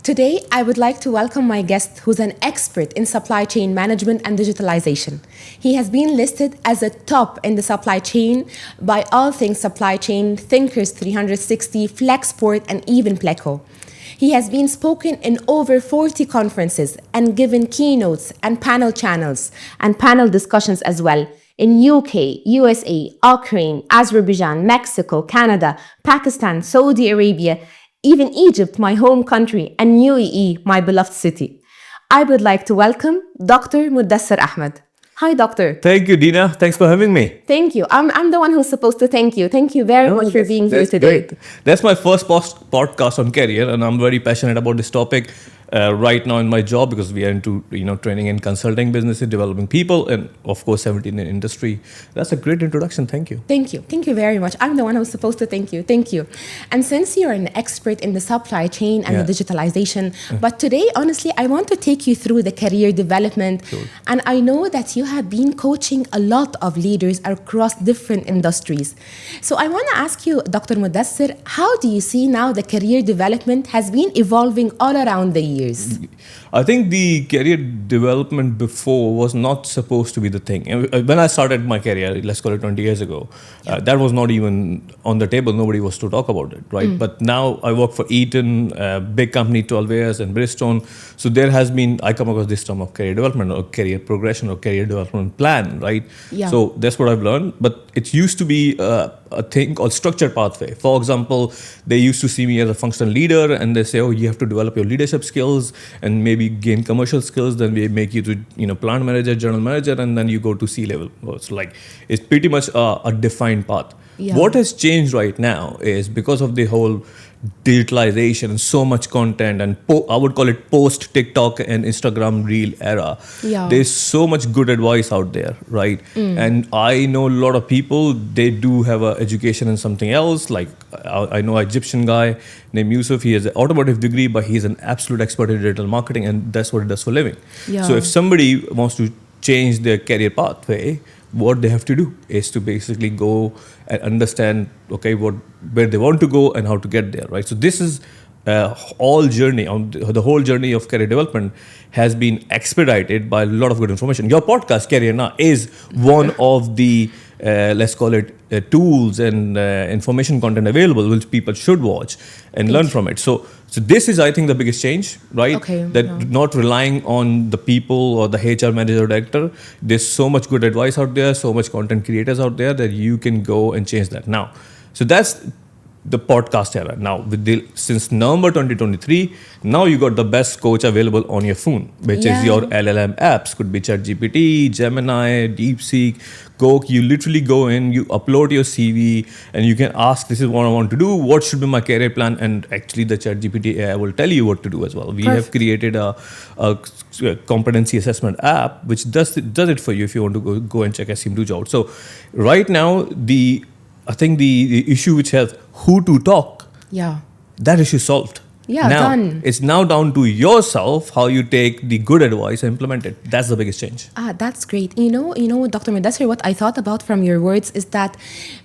Today, I would like to welcome my guest who's an expert in supply chain management and digitalization. He has been listed as a top in the supply chain by All Things Supply Chain, Thinkers 360, Flexport, and even Pleco. He has been spoken in over 40 conferences and given keynotes and panel channels and panel discussions as well in UK, USA, Ukraine, Azerbaijan, Mexico, Canada, Pakistan, Saudi Arabia, even Egypt, my home country, and UAE, my beloved city. I would like to welcome Dr. Mudassir Ahmed. Hi, doctor. Thank you, Dina. Thanks for having me. Thank you. I'm the one who's supposed to thank you. Thank you very much for being here today. Great. That's my first podcast on career, and I'm very passionate about this topic right now in my job because we are into training and consulting businesses, developing people, and of course 17 in industry. That's a great introduction. Thank you. Thank you. Thank you very much. I'm the one who's supposed to thank you. Thank you. And since you're an expert in the supply chain and the digitalization, but today, honestly, I want to take you through the career development. Sure. And I know that you have been coaching a lot of leaders across different industries. So I want to ask you, Dr. Muddassir, how do you see now the career development has been evolving all around the years? I think the career development before was not supposed to be the thing. When I started my career, let's call it 20 years ago, that was not even on the table. Nobody was to talk about it, right? But now I work for Eaton, a big company, 12 years, and Bristol. So there has been, I come across this term of career development or career progression or career development plan, right? Yeah. So that's what I've learned. But it used to be a thing called structured pathway. For example, they used to see me as a functional leader and they say, oh, you have to develop your leadership skills and maybe gain commercial skills. Then we make you to, plant manager, general manager, and then you go to C-level. It's pretty much a defined path. Yeah. What has changed right now is because of the whole digitalization and so much content and I would call it post TikTok and Instagram reel era. Yeah. There's so much good advice out there, right? And I know a lot of people, they do have an education in something else. Like I know an Egyptian guy named Yusuf. He has an automotive degree, but he's an absolute expert in digital marketing, and that's what he does for a living. Yeah. So if somebody wants to change their career pathway, what they have to do is to basically go and understand, where they want to go and how to get there, right? So this is all journey, the whole journey of career development has been expedited by a lot of good information. Your podcast, CareerNA, is one of the, let's call it, tools and information content available, which people should watch and learn from it. So this is, I think, the biggest change, right? Not relying on the people or the HR manager or director. There's so much good advice out there, so much content creators out there that you can go and change that now. So that's the podcast era. Now, since November 2023, now you got the best coach available on your phone, which is your LLM apps. Could be ChatGPT, Gemini, DeepSeek, Coke. You literally go in, you upload your CV, and you can ask, this is what I want to do, what should be my career plan, and actually the ChatGPT AI will tell you what to do as well. We have created a competency assessment app, which does it for you if you want to go and check SEM2 out. So right now, I think the issue which has who to talk, that issue solved. Yeah, now, done. It's now down to yourself how you take the good advice and implement it. That's the biggest change. That's great. You know, Dr. Muddassir, what I thought about from your words is that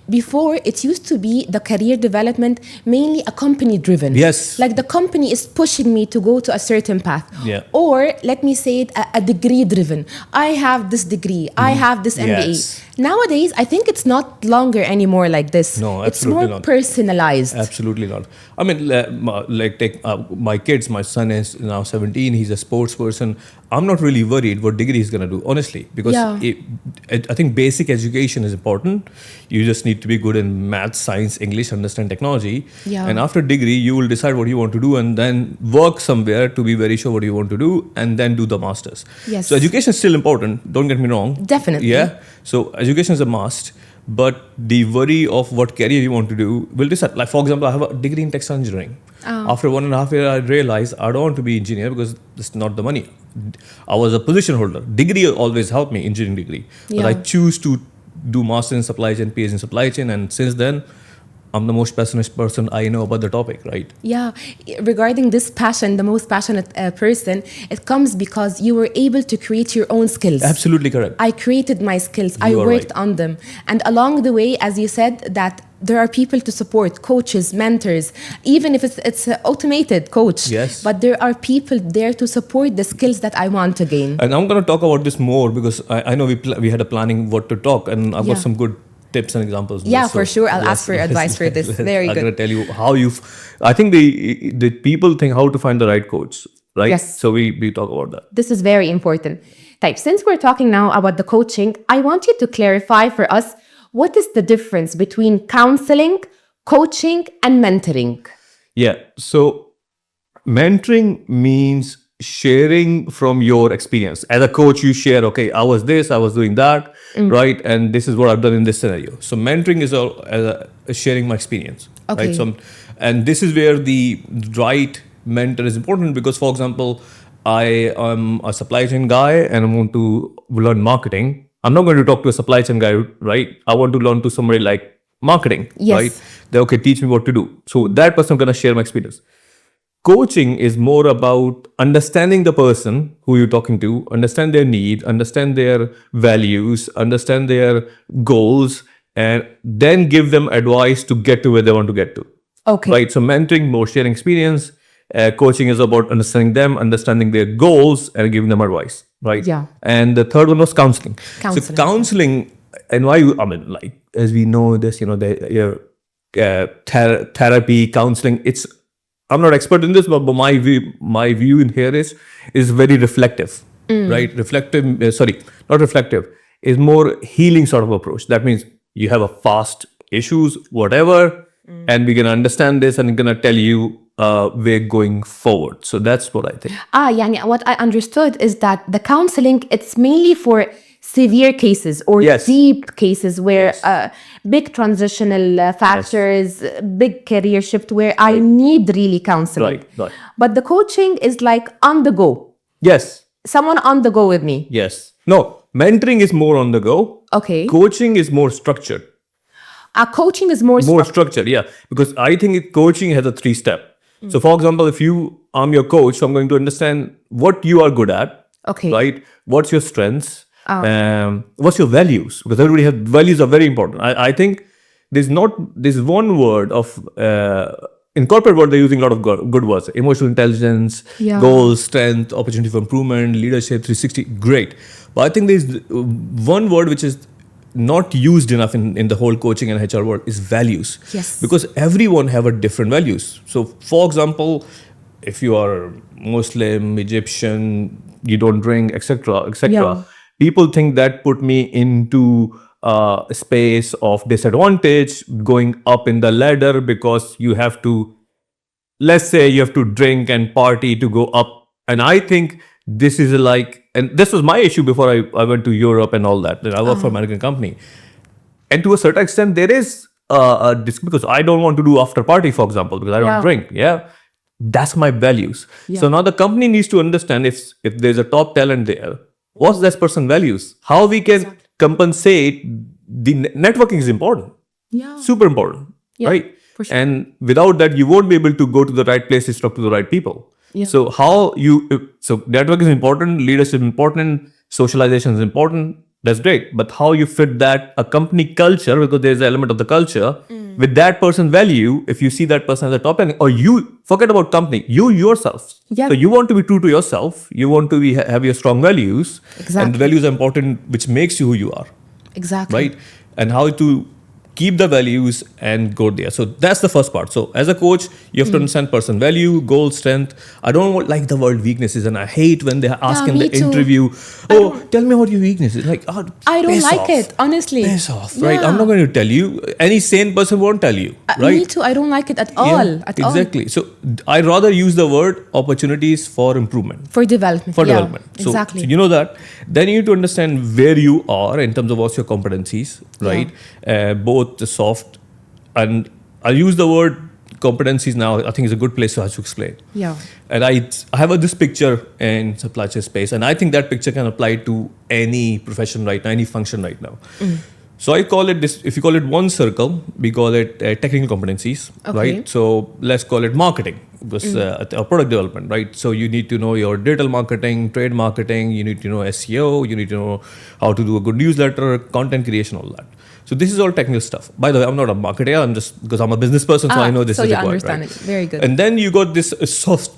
before it used to be the career development mainly a company driven. Yes. Like the company is pushing me to go to a certain path. Yeah. Or let me say it, a degree driven. I have this degree. I have this MBA. Yes. Nowadays, I think it's not longer anymore like this. No, it's absolutely more not. Personalized. Absolutely not. I mean, take my kids. My son is now 17. He's a sports person. I'm not really worried what degree he's going to do, honestly, because I think basic education is important. You just need to be good in math, science, English, understand technology. Yeah. And after degree, you will decide what you want to do and then work somewhere to be very sure what you want to do and then do the masters. Yes. So education is still important. Don't get me wrong. Definitely. Yeah. So education is a must. But the worry of what career you want to do will decide. Like, for example, I have a degree in textile engineering. After 1.5 years, I realized I don't want to be engineer because it's not the money. I was a position holder. Degree always helped me, engineering degree. But I choose to do master in supply chain, PhD in supply chain. And since then, I'm the most passionate person I know about the topic, right? Yeah, regarding this passion, the most passionate person, it comes because you were able to create your own skills. Absolutely correct. I created my skills. I You are worked right. on them. And along the way, as you said, that there are people to support, coaches, mentors, even if it's an automated coach. Yes. But there are people there to support the skills that I want to gain. And I'm going to talk about this more because I know we had a planning what to talk, and I've got Yeah. some good tips and examples. Yeah, for sure. I'll ask for your advice for this. Very I'm good. going to tell you how I think the people think how to find the right coach, right? Yes. So we talk about that. This is very important. Type, since we're talking now about the coaching, I want you to clarify for us what is the difference between counseling, coaching, and mentoring? Yeah. So mentoring means sharing from your experience. As a coach, you share, okay, I was this, I was doing that, right? And this is what I've done in this scenario. So mentoring is all sharing my experience, Okay. right? So, and this is where the right mentor is important because, for example, I am a supply chain guy and I want to learn marketing. I'm not going to talk to a supply chain guy, right? I want to learn to somebody like marketing, Yes. right? They okay, teach me what to do. So that person I'm going to share my experience. Coaching is more about understanding the person who you're talking to, understand their need, understand their values, understand their goals, and then give them advice to get to where they want to get to. Okay. Right. So mentoring, more sharing experience. Coaching is about understanding them, understanding their goals, and giving them advice. Right. Yeah. And the third one was counseling. Counseling. So counseling, and why I mean, like as we know this, your therapy, counseling. I'm not expert in this, but my view in here is very reflective, right? Reflective, not reflective, is more healing sort of approach. That means you have a past issues, whatever, and we're gonna understand this and gonna tell you we're going forward. So that's what I think. Yani what I understood is that the counseling, it's mainly for severe cases or Yes. deep cases where big transitional factors, big career shift where I need really counseling. Right. But the coaching is like on the go. Yes. Someone on the go with me. Yes. No, mentoring is more on the go. Okay. Coaching is more structured. Coaching is more Structured, yeah. Because I think coaching has a 3-step. So, for example, if I'm your coach, so I'm going to understand what you are good at. Okay. Right? What's your strengths? What's your values? Because everybody has values are very important. I think there's one word of in corporate world they're using a lot of good words: emotional intelligence, Yeah. goals, strength, opportunity for improvement, leadership, 360. Great, but I think there's one word which is not used enough in the whole coaching and HR world is values. Yes. Because everyone have a different values. So, for example, if you are Muslim, Egyptian, you don't drink, etc., Yeah. people think that put me into a space of disadvantage, going up in the ladder because you have to, let's say you have to drink and party to go up. And I think this is and this was my issue before I went to Europe and all that. I work for an American company. And to a certain extent, there is because I don't want to do after party, for example, because I don't Yeah. drink. Yeah. That's my values. Yeah. So now the company needs to understand if there's a top talent there, what's that person's values? How we can compensate. The networking is important. Yeah. Super important. Yeah, Right? for sure. And without that, you won't be able to go to the right places, talk to the right people. Yeah. So network is important, leadership is important, socialization is important. That's great. But how you fit that a company culture, because there's an element of the culture with that person's value. If you see that person as a top end, or you forget about company, you yourself. Yeah. So you want to be true to yourself. You want to have your strong values. Exactly. And the values are important, which makes you who you are. Exactly. Right? And how to keep the values and go there. So that's the first part. So as a coach, you have to understand person value, goal, strength. I don't like the word weaknesses, and I hate when they ask in me the too. interview, tell me what your weaknesses. Like, I don't piss like off. it, honestly. Piss off, right? Yeah. I'm not going to tell you. Any sane person won't tell you, right? Me too. I don't like it at all. Yeah, At all. exactly. So I'd rather use the word opportunities for improvement. For development. For Yeah, development. So, exactly. so you know that. Then you need to understand where you are in terms of what's your competencies, right? Both the soft and I'll use the word competencies now. I think it's a good place to explain. Yeah. And I have this picture in supply chain space, and I think that picture can apply to any profession right now, any function right now. So I call it this. If you call it one circle, we call it technical competencies, right? So let's call it marketing, because or product development, right? So you need to know your digital marketing, trade marketing. You need to know SEO. You need to know how to do a good newsletter, content creation, all that. So this is all technical stuff. By the way, I'm not a marketer. I'm just because I'm a business person, so I know this is required. So you understand it. Very good. And then you got this soft.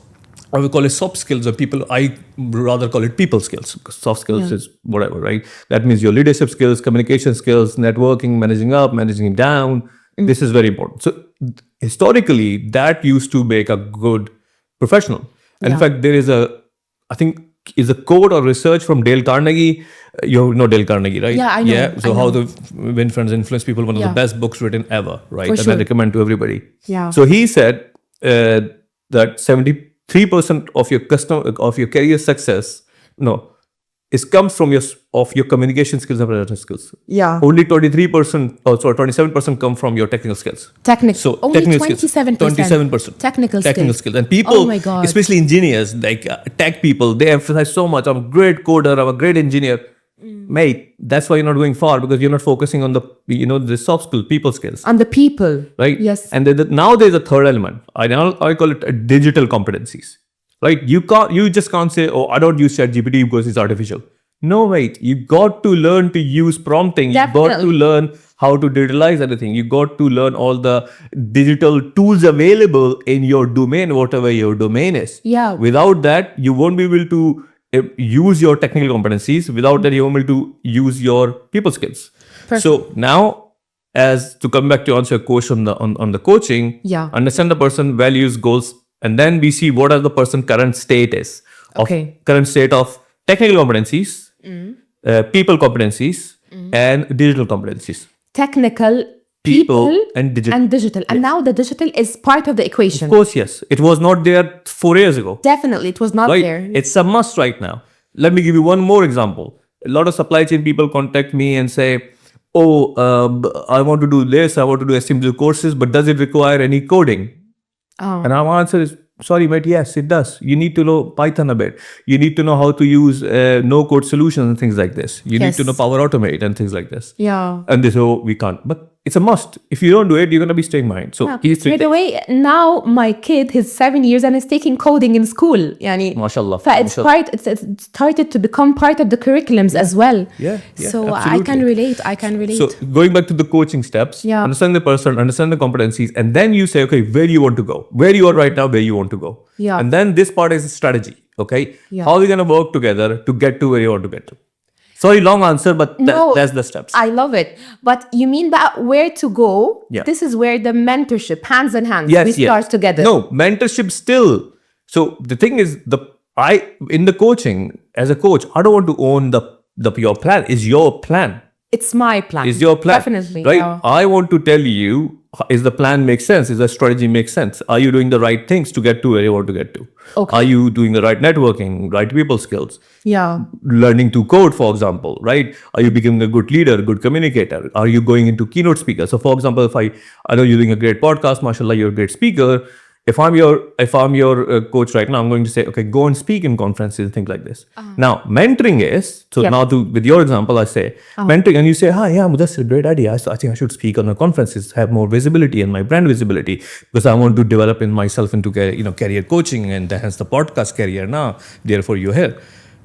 I would call it soft skills, or people. I rather call it people skills. Soft skills is whatever, right? That means your leadership skills, communication skills, networking, managing up, managing down. This is very important. So historically, that used to make a good professional. And in fact, there is I think, is a quote or research from Dale Carnegie. You know Dale Carnegie, right? Yeah, I know. Yeah. So How to Win Friends, Influence People, one of the best books written ever, right? For sure. I recommend to everybody. Yeah. So he said that 73% of your career success, comes from your communication skills and presentation skills. Yeah. Only 23%, 27% come from your technical skills. So only 27%. 27%. Technical skills. And people, especially engineers, like tech people, they emphasize so much. I'm a great coder, I'm a great engineer. Mate, that's why you're not going far, because you're not focusing on the soft skills, people skills. On the people. Right? Yes. And now there's a third element. I call it digital competencies. Right? You just can't say, I don't use ChatGPT because it's artificial. No, wait. You got to learn to use prompting. Definitely. You got to learn how to digitalize everything. You got to learn all the digital tools available in your domain, whatever your domain is. Yeah. Without that, you won't be able to use your technical competencies. Without that, you won't be able to use your people skills. Perfect. So now, as to come back to answer your question on the coaching, understand the person, values, goals, and then we see what are the person current state is. Current state of technical competencies, people competencies, and digital competencies. Technical, people and digital. And now the digital is part of the equation. Of course, yes. It was not there 4 years ago. Definitely, it was not there. It's a must right now. Let me give you one more example. A lot of supply chain people contact me and say, I want to do this, I want to do SMG courses, but does it require any coding? And our answer is, sorry, mate, yes, it does. You need to know Python a bit. You need to know how to use no-code solutions and things like this. You need to know Power Automate and things like this. Yeah. And this, we can't. But it's a must. If you don't do it, you're going to be staying behind. So he's by the way, now my kid, he's 7 years and is taking coding in school. Yani, MashaAllah. It's started to become part of the curriculums as well. Yeah. So absolutely. I can relate. So going back to the coaching steps, understand the person, understand the competencies, and then you say, okay, where you want to go, where you are right now, where you want to go. Yeah. And then this part is strategy. Okay. Yeah. How are we going to work together to get to where you want to get to? Sorry, long answer, but that's the steps. I love it. But you mean that where to go? Yeah. This is where the mentorship, hands in hands, we start together. No, mentorship still. So the thing is, in the coaching, as a coach, I don't want to own your plan. It's your plan. It's my plan. It's your plan. Definitely. Right? Yeah. I want to tell you, is the plan make sense? Is the strategy make sense? Are you doing the right things to get to where you want to get to? Okay. Are you doing the right networking, right people skills? Yeah. Learning to code, for example, right? Are you becoming a good leader, a good communicator? Are you going into keynote speaker? So for example, if I know you're doing a great podcast, mashallah, you're a great speaker. If I'm your coach right now, I'm going to say, okay, go and speak in conferences and things like this. Now, mentoring is, with your example, I say, mentoring, and you say, Muddassir, great idea. I think I should speak on the conferences, have more visibility and my brand visibility, because I want to develop in myself into career coaching, and hence the podcast CareerNA, therefore you're here.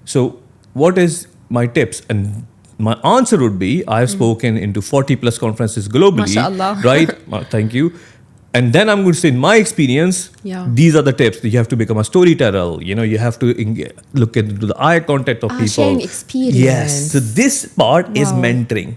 So what is my tips? And my answer would be, I have spoken into 40 plus conferences globally. MashaAllah. Right? Thank you. And then I'm going to say, in my experience, these are the tips. You have to become a storyteller. You have to look into the eye contact of people. Sharing experience. Yes. So this part is mentoring.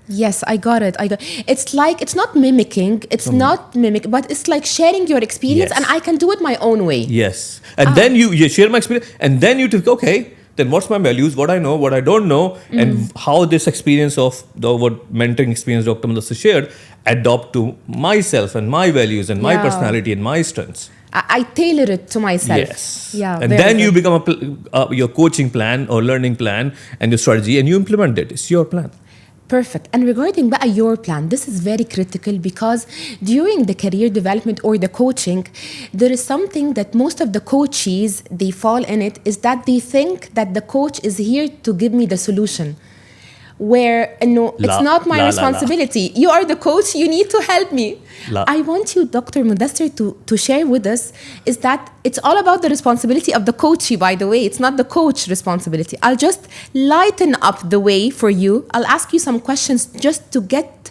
Yes, I got it. It's like, it's not mimicking. It's not but it's like sharing your experience, and I can do it my own way. Yes. And then you share my experience, and then you think, okay, then what's my values, what I know, what I don't know, and how this experience of what mentoring experience Dr. Muddassir shared adopt to myself and my values and my personality and my strengths. I tailor it to myself. Yes. Yeah. And then you become your coaching plan or learning plan and your strategy, and you implement it. It's your plan. Perfect. And regarding your plan, this is very critical, because during the career development or the coaching, there is something that most of the coaches, they fall in it, is that they think that the coach is here to give me the solution. where no, it's not my responsibility. You are the coach, you need to help me. I want you, Dr. Muddassir, to share with us is that it's all about the responsibility of the coachee, by the way. It's not the coach responsibility. I'll just lighten up the way for you. I'll ask you some questions just to get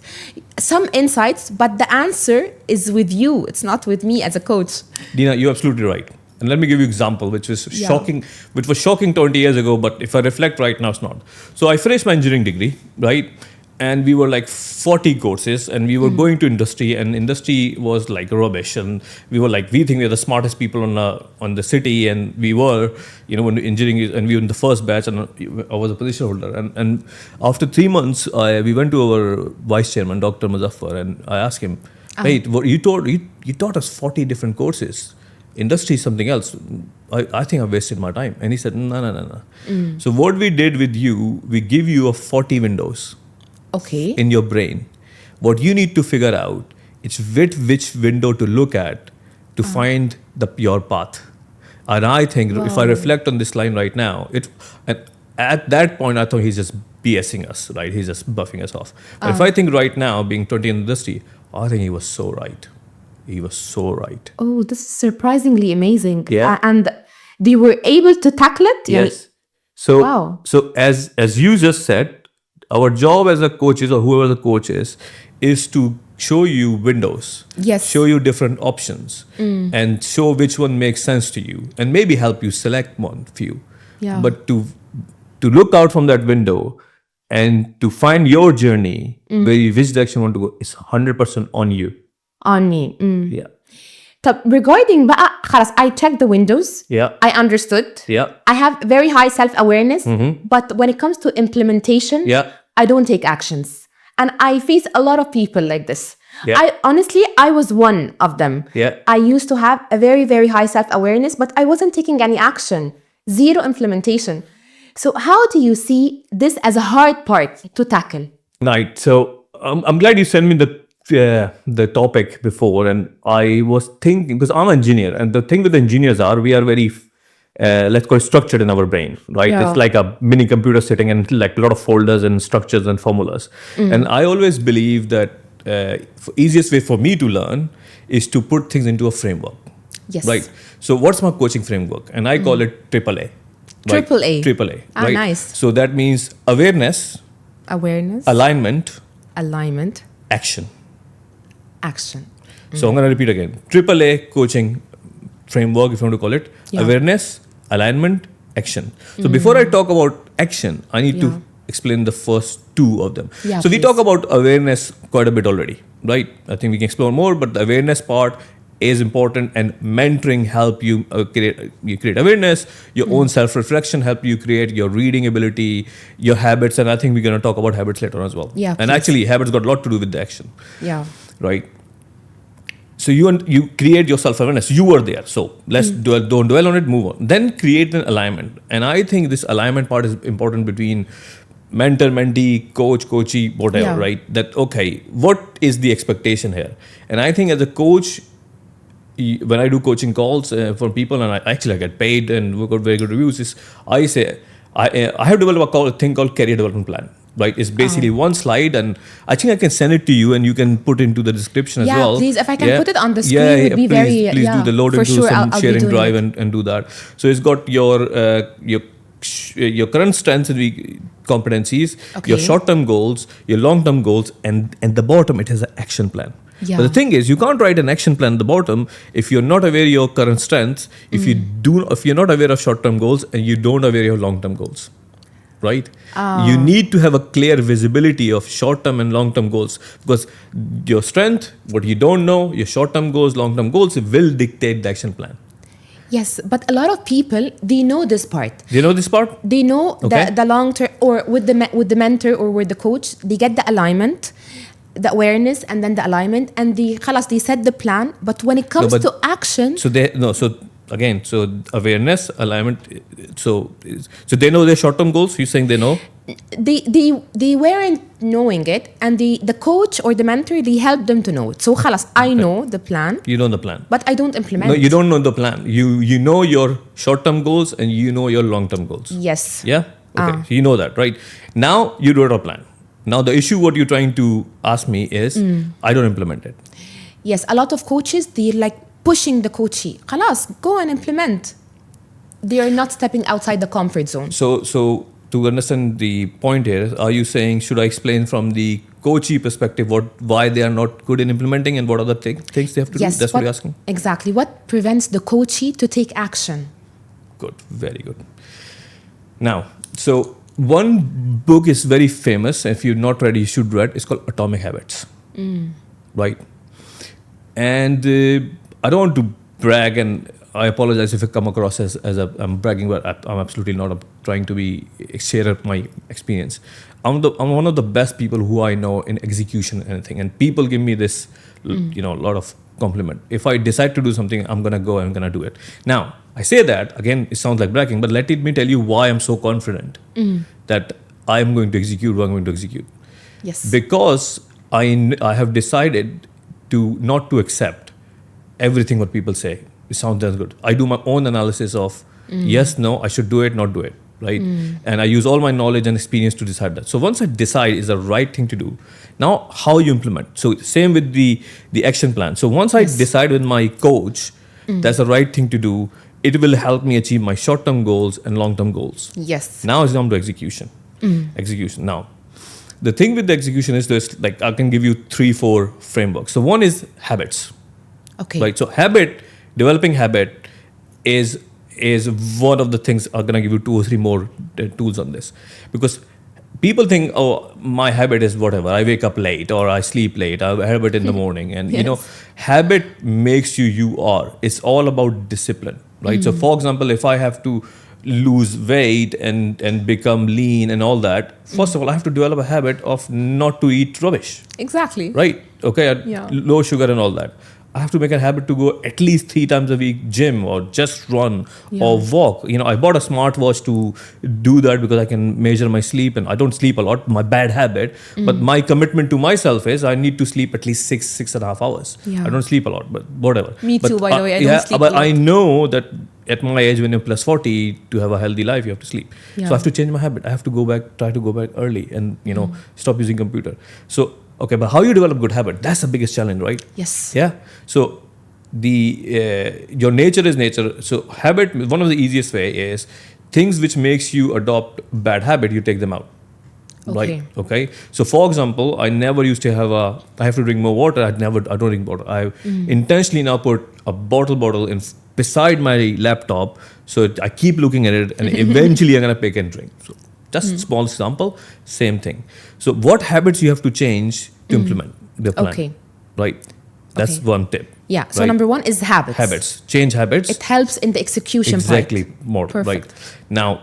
some insights, but the answer is with you. It's not with me as a coach. Dina, you're absolutely right. And let me give you an example, which was shocking, which was shocking 20 years ago, but if I reflect right now, it's not. So I finished my engineering degree, right? And we were like 40 courses, and we were going to industry, and industry was like rubbish. And we were like, we think we're the smartest people on the city, and we were, you know, when engineering, and we were in the first batch, and I was a position holder. And after 3 months, we went to our vice chairman, Dr. Muddassir, and I asked him, hey, you taught us 40 different courses. Industry is something else. I think I wasted my time. And he said, no. So what we did with you, we give you a 40 windows. Okay. In your brain. What you need to figure out is which window to look at to find your path. And I think if I reflect on this line right now, at that point I thought he's just BSing us, right? He's just buffing us off. But if I think right now, being 20 in the industry, I think he was so right. He was so right. Oh, this is surprisingly amazing. Yeah. And they were able to tackle it? Yes. So as you just said, our job as a coaches or whoever the coach is to show you windows. Yes. Show you different options and show which one makes sense to you and maybe help you select one few. Yeah. But to look out from that window and to find your journey, which direction you want to go, is 100% on you. On me. Yeah. Regarding بقى خلاص, I checked the windows. Yeah. I understood. Yeah. I have very high self-awareness. But when it comes to implementation, I don't take actions. And I face a lot of people like this. Yeah. I was one of them. Yeah. I used to have a very, very high self-awareness, but I wasn't taking any action. Zero implementation. So how do you see this as a hard part to tackle? Right. So I'm glad you sent me the topic before, and I was thinking, because I'm an engineer, and the thing with engineers we are very let's call it structured in our brain, right? Yeah. It's like a mini computer sitting and like a lot of folders and structures and formulas. And I always believe that easiest way for me to learn is to put things into a framework. Yes. Right. So what's my coaching framework? And I call it AAA. Right? AAA. Ah, right? nice. So that means awareness, alignment, action. So I'm going to repeat again. AAA coaching framework, if you want to call it. Yeah. Awareness, alignment, action. So before I talk about action, I need to explain the first two of them. Yeah, so we please. talk about awareness quite a bit already, right? I think we can explore more, but the awareness part is important, and mentoring help you create awareness. Your own self-reflection help you create your reading ability, your habits, and I think we're going to talk about habits later on as well. Yeah, and please. actually, habits got a lot to do with the action. Yeah. Right. So you create your self-awareness. You were there. So let's don't dwell on it. Move on. Then create an alignment. And I think this alignment part is important between mentor, mentee, coach, coachee, whatever. Right. That okay. What is the expectation here? And I think as a coach, when I do coaching calls for people, and I get paid and we got very good reviews, I say I have developed a thing called career development plan. Right, it's basically one slide, and I think I can send it to you, and you can put into the description as well. Yeah, please. If I can put it on the screen, it would be please do the load into some I'll sharing drive and do that. So it's got your current strengths and competencies, your short-term goals, your long-term goals, and at the bottom it has an action plan. Yeah. But the thing is, you can't write an action plan at the bottom if you're not aware of your current strengths, if you're not aware of short-term goals, and you don't aware of your long-term goals. Right? You need to have a clear visibility of short-term and long-term goals, because your strength, what you don't know, your short-term goals, long-term goals will dictate the action plan. Yes, but a lot of people, they know this part. Do you know this part? They know the long-term, or with the mentor or with the coach, they get the alignment, the awareness, and then the alignment, and they set the plan. But when it comes to action, so awareness, alignment. So they know their short-term goals. You're saying they know? They weren't knowing it, and the coach or the mentor, they helped them to know it. So I know the plan. You know the plan, but I don't implement. No, you don't know the plan. You know your short-term goals and you know your long-term goals. Yes. Yeah. Okay, so you know that, right? Now you wrote a plan. Now the issue, what you're trying to ask me is, I don't implement it. Yes, a lot of coaches, they're like pushing the coachee. Khalas, go and implement. They are not stepping outside the comfort zone. So to understand the point here, are you saying, should I explain from the coachee perspective why they are not good in implementing and what other things they have to do? That's what you're asking? Exactly. What prevents the coachee to take action? Good, very good. Now, so one book is very famous. If you're not ready, you should read. It's called Atomic Habits. Right? And I don't want to brag, and I apologize if I come across as I'm bragging, but I'm absolutely not. I'm trying to be share my experience. I'm one of the best people who I know in execution and anything, and people give me this, lot of compliment. If I decide to do something, I'm gonna go. I'm gonna do it. Now I say that again. It sounds like bragging, but let me tell you why I'm so confident that I am going to execute what I'm going to execute. Yes. Because I have decided to not to accept everything what people say. It sounds that good. I do my own analysis of yes, no, I should do it, not do it, right? And I use all my knowledge and experience to decide that. So once I decide is the right thing to do, now how you implement. So same with the action plan. So once I decide with my coach that's the right thing to do, it will help me achieve my short-term goals and long-term goals. Yes. Now it's come to execution. Execution. Now, the thing with the execution is this, like I can give you 3-4 frameworks. So one is habits. Okay. Right. So developing habit is one of the things. I'm gonna give you 2 or 3 more tools on this, because people think, oh, my habit is whatever. I wake up late or I sleep late. I have a habit in the morning, and habit makes you are. It's all about discipline, right? So, for example, if I have to lose weight and become lean and all that, first of all, I have to develop a habit of not to eat rubbish. Exactly. Right. Okay. Low sugar and all that. I have to make a habit to go at least 3 times a week gym or just run or walk. I bought a smartwatch to do that because I can measure my sleep, and I don't sleep a lot, my bad habit. But my commitment to myself is I need to sleep at least 6.5 hours. Yeah. I don't sleep a lot, but whatever. Me too, by the way. I don't sleep but a lot. I know that at my age, when you're plus 40, to have a healthy life, you have to sleep. Yeah. So I have to change my habit. I have to try to go back early and, stop using computer. So, okay, but how you develop good habit? That's the biggest challenge, right? Yes. Yeah. So your nature is nature. So habit, one of the easiest way is things which makes you adopt bad habit, you take them out. Okay. Right. Okay. So for example, I never used to have I have to drink more water. I don't drink water. I intentionally now put a bottle in beside my laptop. So I keep looking at it, and eventually I'm going to pick and drink. So just small example, same thing. So what habits you have to change to implement the plan? Okay. Right. That's one tip. Yeah. So right? number 1 is habits. Habits. Change habits. It helps in the execution Exactly. part. More. Perfect. Right. Now,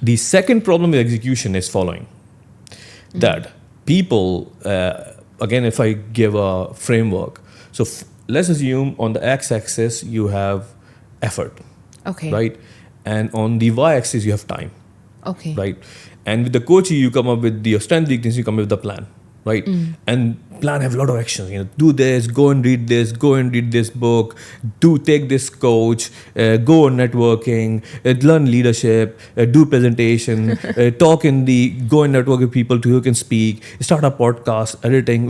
the second problem with execution is following. That people, again, if I give a framework, so let's assume on the x-axis you have effort. Okay. Right. And on the y-axis you have time. Okay. Right. And with the coaching, you come up with your strength, weakness, you come up with the plan. Right. And plan have a lot of actions. Do this, go and read this book, take this coach, go on networking, learn leadership, do presentation, go and network with people who can speak, start a podcast, editing.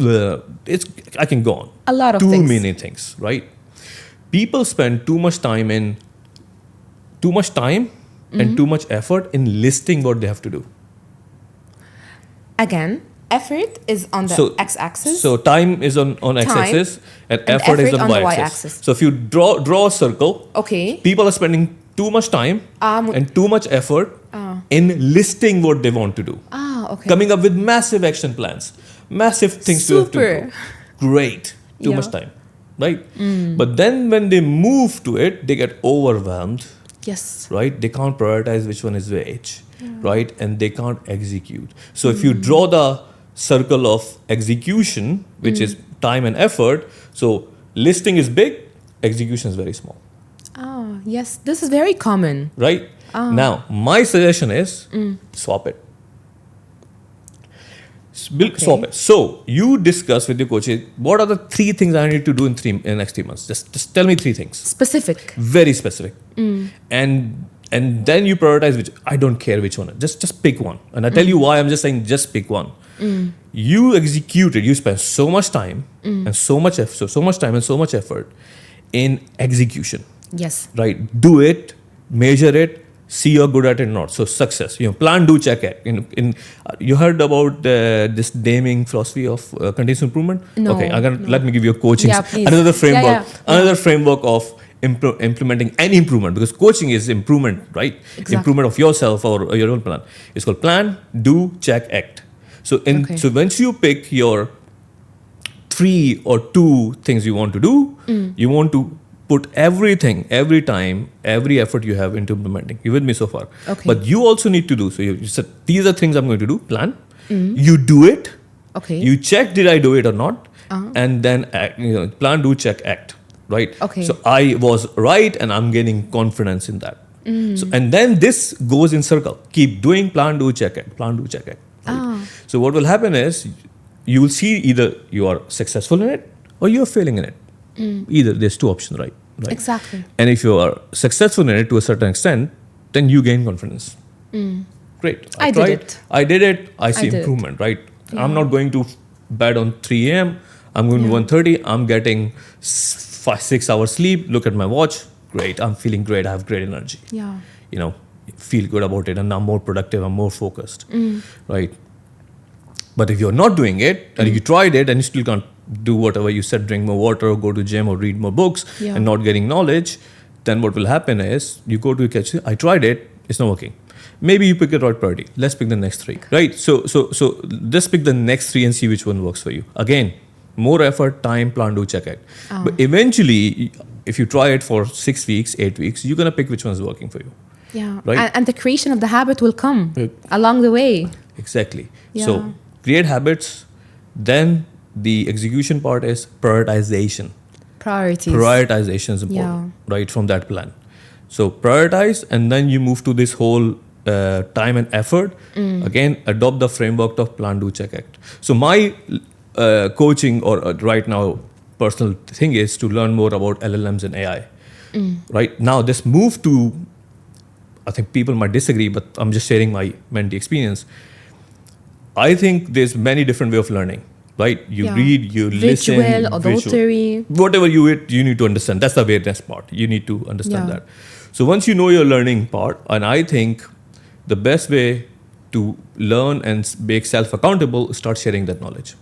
I can go on. A lot of too things. many things, right? People spend too much time and too much effort in listing what they have to do. Again, effort is on the x-axis. So time is on x-axis and effort is on y-axis. So if you draw a circle, okay, people are spending too much time and too much effort in listing what they want to do. Okay. Coming up with massive action plans, massive things to have to do. Great. Too much time. Right? But then when they move to it, they get overwhelmed. Yes. Right? They can't prioritize which one is which. Right? And they can't execute. So if you draw the circle of execution, which is time and effort, so listing is big, execution is very small. Yes, this is very common. Right? Now, my suggestion is swap it. Swap it. So you discuss with your coach, what are the 3 things I need to do in next 3 months? Just tell me 3 things. Specific. Very specific. And And then you prioritize which. I don't care which one. Just pick one. And I tell you why I'm just saying just pick one. You execute it. You spend so much time and so much effort, in execution. Yes. Right? Do it, measure it, see you're good at it or not. So success. Plan, do, check, act. You heard about this naming philosophy of continuous improvement? No. Okay, let me give you a coaching. Yeah, please. Another framework. Yeah. Another framework of implementing any improvement, because coaching is improvement, right? Exactly. Improvement of yourself or your own plan. It's called plan, do, check, act. So once you pick your 3 or 2 things you want to do, you want to put everything, every time, every effort you have into implementing. You with me so far? Okay. But you also need to do. So you said these are things I'm going to do. Plan. You do it. Okay. You check did I do it or not, and then act, plan, do, check, act. Right. Okay. So I was right, and I'm gaining confidence in that. So and then this goes in circle. Keep doing plan, do, check, act. Plan, do, check, act. Right? So what will happen is you will see either you are successful in it or you are failing in it. Either there's 2 options, right? Exactly. And if you are successful in it to a certain extent, then you gain confidence. Great. I tried, did it. I did it. I see did it. improvement, right? Yeah. I'm not going to bed on 3 a.m. I'm going to 1:30. I'm getting 5-6 hours sleep. Look at my watch. Great. I'm feeling great. I have great energy. Yeah. Feel good about it, and I'm more productive. I'm more focused, right? But if you're not doing it, and you tried it, and you still can't do whatever you said, drink more water, or go to gym, or read more books, and not getting knowledge, then what will happen is you go to catch. I tried it. It's not working. Maybe you pick the right priority. Let's pick the next 3, right? So just pick the next 3 and see which one works for you. Again, more effort, time, plan, do, check, act. But eventually, if you try it for 6 weeks, 8 weeks, you're gonna pick which one is working for you. Yeah. Right? And the creation of the habit will come along the way. Exactly. Yeah. So create habits. Then the execution part is prioritization. Priorities. Prioritization is important, right, from that plan. So prioritize, and then you move to this whole time and effort. Again, adopt the framework of plan, do, check, act. So my coaching or right now personal thing is to learn more about LLMs and AI. Right now, this move to, I think people might disagree, but I'm just sharing my mentee experience. I think there's many different way of learning. Right? You read, you listen. Visual, auditory. Whatever you need to understand. That's the awareness part. You need to understand that. So once you know your learning part, and I think the best way to learn and make self-accountable is start sharing that knowledge.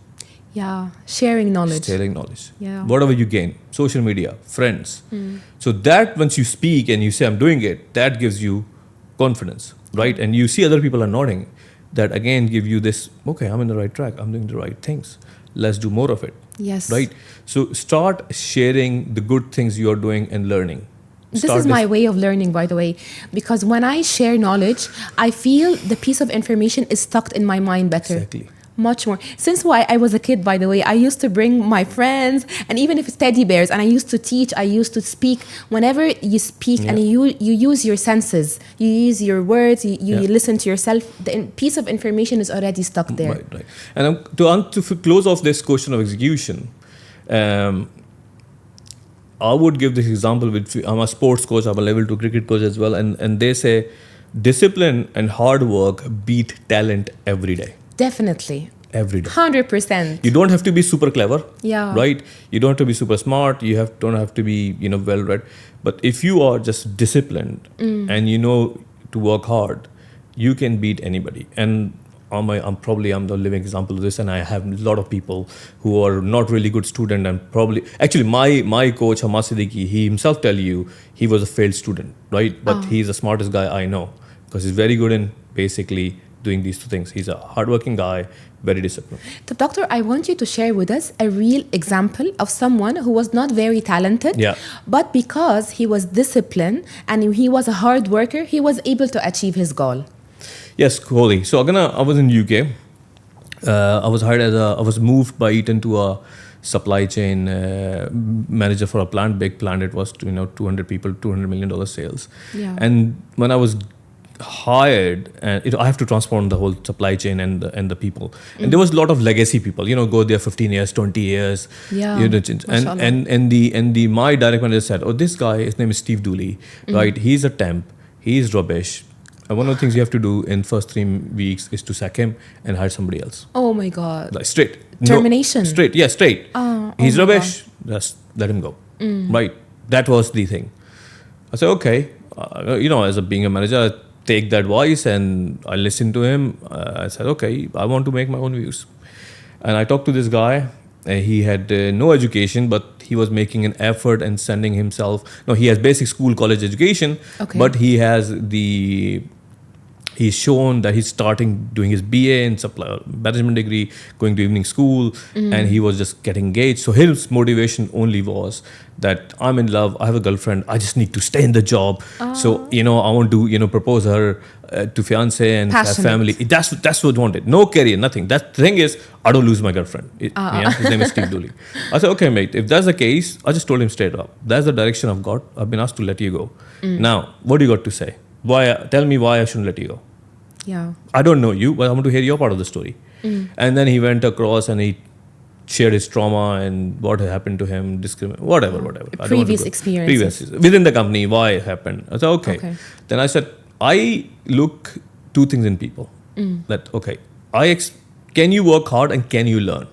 Yeah, sharing knowledge. Sharing knowledge. Yeah. Whatever you gain, social media, friends. So that once you speak and you say, I'm doing it, that gives you confidence, right? And you see other people are nodding. That again give you this, okay, I'm in the right track. I'm doing the right things. Let's do more of it. Yes. Right? So start sharing the good things you're doing and learning. This is my way of learning, by the way, because when I share knowledge, I feel the piece of information is stuck in my mind better. Exactly. Much more. Since I was a kid, by the way, I used to bring my friends, and even if it's teddy bears, and I used to teach, I used to speak. Whenever you speak and you use your senses, you use your words, you listen to yourself, the piece of information is already stuck there. Right. And to close off this question of execution, I would give this example with, I'm a sports coach, I'm a level 2 cricket coach as well, and they say discipline and hard work beat talent every day. Definitely. Every day. 100%. You don't have to be super clever. Yeah. Right? You don't have to be super smart. You don't have to be, well read. But if you are just disciplined and you know to work hard, you can beat anybody. And I'm the living example of this, and I have a lot of people who are not really good student and probably actually my coach Hamad Siddiqui, he himself tell you he was a failed student, right? But he's the smartest guy I know because he's very good in basically doing these 2 things. He's a hardworking guy, very disciplined. So, Doctor, I want you to share with us a real example of someone who was not very talented, but because he was disciplined and he was a hard worker, he was able to achieve his goal. Yes, Kohli. So I was in UK. I was moved by Eaton to a supply chain manager for a big plant. It was 200 people, $200 million sales. Yeah. And when I was hired, and I have to transform the whole supply chain and the people. And there was a lot of legacy people. Go there 15 years, 20 years. Yeah. And my direct manager said, "Oh, this guy, his name is Steve Dooley, right? He's a temp. he's rubbish. And one of the things you have to do in first 3 weeks is to sack him and hire somebody else. Oh my God. Like straight. Termination. No, straight. Yeah, straight. He's my rubbish. Just let him go. Right. That was the thing. I said, okay. As being a manager, I take that voice and I listened to him. I said, okay, I want to make my own views. And I talked to this guy. He had no education, but he was making an effort and sending himself. No, he has basic school, college education, but he's shown that he's starting doing his BA in supply management degree, going to evening school, and he was just getting engaged. So his motivation only was that I'm in love, I have a girlfriend, I just need to stay in the job. So, I want to, propose her to fiance and have family. That's what I wanted. No career, nothing. That thing is, I don't lose my girlfriend. His name is Steve Dooley. I said, okay, mate, if that's the case, I just told him straight up. That's the direction I've got. I've been asked to let you go. Now, what do you got to say? Tell me why I shouldn't let you go. Yeah. I don't know you, but I want to hear your part of the story. And then he went across and he shared his trauma and what happened to him, whatever. Previous experiences. Within the company, why it happened. I said, okay. Then I said, I look two things in people. That, okay, can you work hard and can you learn?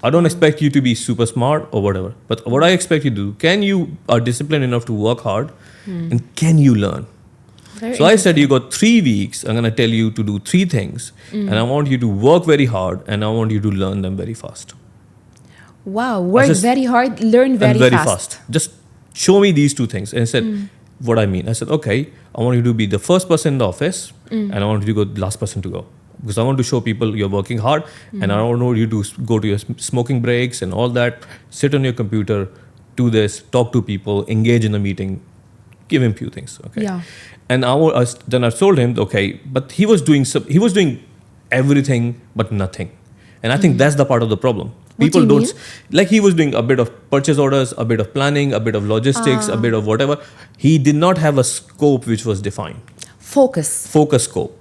I don't expect you to be super smart or whatever, but what I expect you to do, can you are disciplined enough to work hard and can you learn? So I said, you got 3 weeks. I'm going to tell you to do 3 things. And I want you to work very hard and I want you to learn them very fast. Wow. Work very hard, learn very fast. Just show me these 2 things. And I said, what I mean? I said, okay, I want you to be the first person in the office and I want you to go the last person to go. Because I want to show people you're working hard and I don't want you to go to your smoking breaks and all that. Sit on your computer, do this, talk to people, engage in a meeting, give him few things. Okay. Yeah. And then I told him, okay, but he was doing everything but nothing. And I think that's the part of the problem. People don't, like he was doing a bit of purchase orders, a bit of planning, a bit of logistics, a bit of whatever. He did not have a scope which was defined. Focus Scope.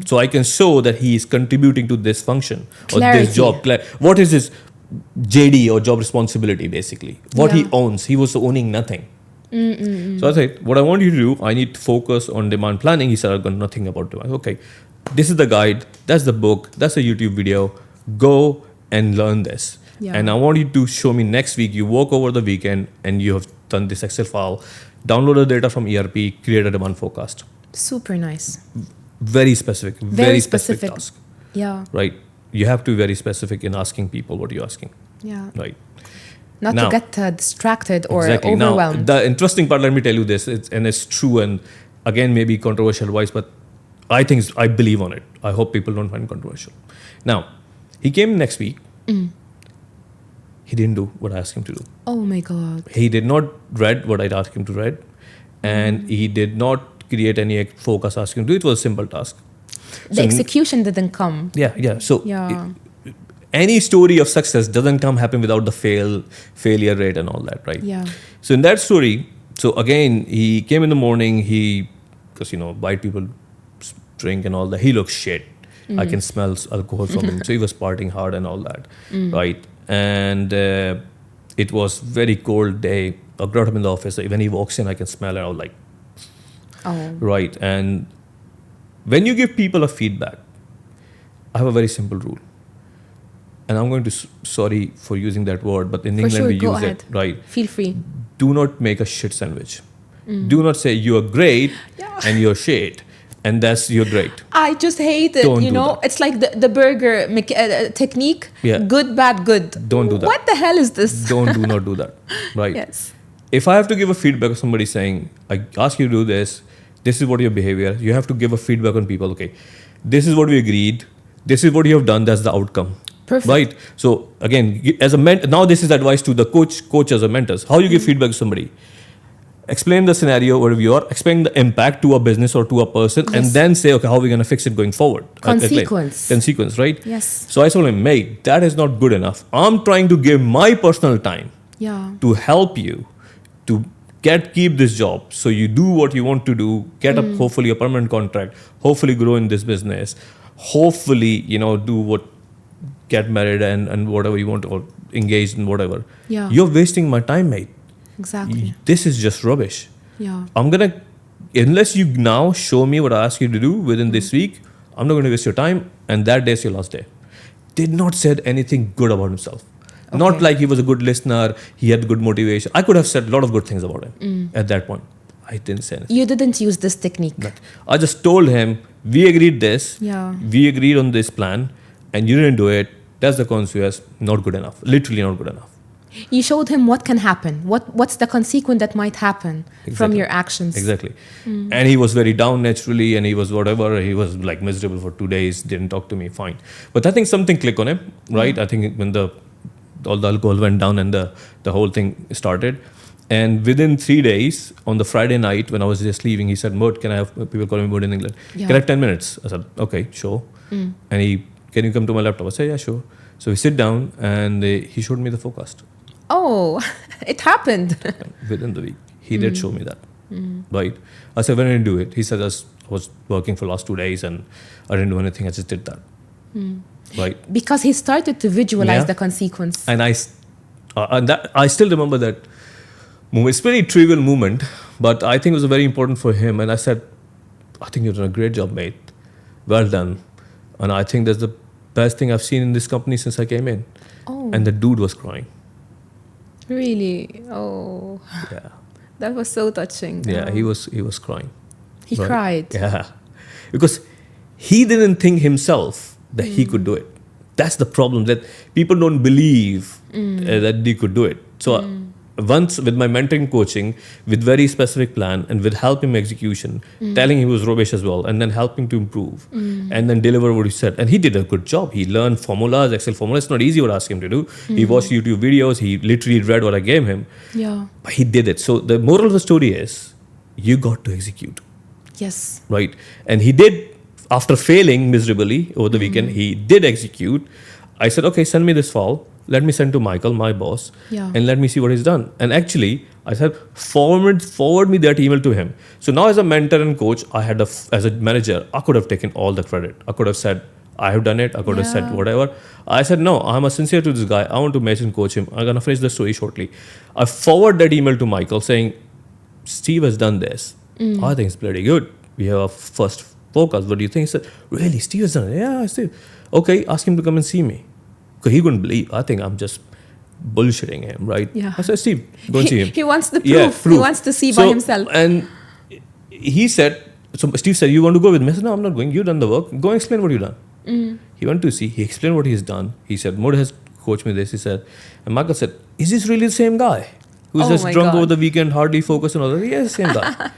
So I can show that he is contributing to this function Clarity. Or this job. What is his JD or job responsibility basically? What he owns. He was owning nothing. So I said, what I want you to do, I need to focus on demand planning. He said, I've got nothing about demand. Okay, this is the guide, that's the book, that's a YouTube video. Go and learn this. Yeah. And I want you to show me next week, you work over the weekend and you have done this Excel file, download the data from ERP, create a demand forecast. Super nice. Very specific, very specific task. Yeah. Right. You have to be very specific in asking people what you're asking. Yeah. Right. Not to get distracted or overwhelmed. Now, the interesting part, let me tell you this, it's true and again, maybe controversial advice, but I believe on it. I hope people don't find it controversial. Now, he came next week. He didn't do what I asked him to do. Oh my God. He did not read what I'd asked him to read. And he did not create any focus asking him to do. It was a simple task. The execution didn't come. Yeah. So any story of success doesn't happen without the failure rate and all that, right? Yeah. So in that story, so again, he came in the morning, because white people drink and all that, he looks shit. I can smell alcohol from him. So he was partying hard and all that, right? And it was very cold day. I brought him in the office. When he walks in, I can smell it. I was like, right. And when you give people a feedback, I have a very simple rule. And I'm going to, sorry for using that word, but in England we use it, right? Feel free. Do not make a shit sandwich. Do not say you're great and you're shit. And that's you're great. I just hate it, It's like the burger technique. Yeah. Good, bad, good. Don't do that. What the hell is this? Do not do that. Right? Yes. If I have to give a feedback of somebody saying, I ask you to do this is what your behavior, you have to give a feedback on people. Okay, this is what we agreed. This is what you have done. That's the outcome. Perfect. Right? So again, as a now this is advice to the coaches or mentors. How you give feedback to somebody. Explain the scenario wherever you are, explain the impact to a business or to a person, and then say, okay, how are we going to fix it going forward? Consequence, right? Yes. So I told him, mate, that is not good enough. I'm trying to give my personal time to help you to keep this job. So you do what you want to do, get up hopefully a permanent contract, hopefully grow in this business, hopefully, get married and whatever you want, or engaged in whatever. Yeah. You're wasting my time, mate. Exactly. This is just rubbish. Yeah. I'm going to unless you now show me what I ask you to do within this week, I'm not going to waste your time. And that day's your last day. Did not said anything good about himself. Okay. Not like he was a good listener, he had good motivation. I could have said a lot of good things about him at that point. I didn't say anything. You didn't use this technique. I just told him, we agreed this, Yeah. we agreed on this plan, and you didn't do it. That's the consequence. Not good enough. Literally not good enough. You showed him what can happen. What's the consequence that might happen from your actions. Exactly. And he was very down naturally, and he was whatever. He was like miserable for 2 days, didn't talk to me, fine. But I think something clicked on him, right? I think when all the alcohol went down and the whole thing started. And within 3 days, on the Friday night, when I was just leaving, he said, Mud, can I have, people call me Mud in England, Yeah. can I have 10 minutes? I said, okay, sure. And can you come to my laptop? I said, yeah, sure. So we sit down and he showed me the forecast. Oh, it happened. Within the week. He did show me that. Right. I said, when did you do it? He said, I was working for last 2 days and I didn't do anything. I just did that. Right. Because he started to visualize Yeah. the consequence. And I still remember that moment. It's a very trivial moment, but I think it was very important for him. And I said, I think you've done a great job, mate. Well done. And I think that's the best thing I've seen in this company since I came in. Oh. And the dude was crying. Really? Oh, Yeah. that was so touching. Yeah, Oh. he was crying. He Right. cried. Yeah. Because he didn't think himself that he could do it. That's the problem, that people don't believe that they could do it. So once with my mentoring coaching, with very specific plan and with helping him execution, telling him he was rubbish as well, and then helping to improve and then deliver what he said. And he did a good job. He learned formulas, Excel formulas. It's not easy what I asked him to do. He watched YouTube videos. He literally read what I gave him. Yeah. But he did it. So the moral of the story is, you got to execute. Yes. Right. And he did, after failing miserably over the weekend, he did execute. I said, okay, send me this file. Let me send to Michael, my boss, Yeah. and let me see what he's done. And actually, I said, forward me that email to him. So now as a mentor and coach, as a manager, I could have taken all the credit. I could have said, I have done it. I could have said Yeah. whatever. I said, no, I'm a sincere to this guy. I want to mentor and coach him. I'm going to finish the story shortly. I forward that email to Michael saying, Steve has done this. I think it's pretty good. We have a first focus. What do you think? He said, really? Steve has done it? Yeah, Steve. Okay, ask him to come and see me. Because he couldn't believe. I think I'm just bullshitting him, right? Yeah. I said, Steve, go and see him. He wants the proof. Yeah, He wants to see by himself. And he said, so Steve said, you want to go with me? I said, no, I'm not going. You've done the work. Go and explain what you've done. He went to see. He explained what he's done. He said, Mud has coached me this. He said, and Michael said, is this really the same guy? Who's Oh just my drunk God. over the weekend, hardly focused on others? Yes, same guy.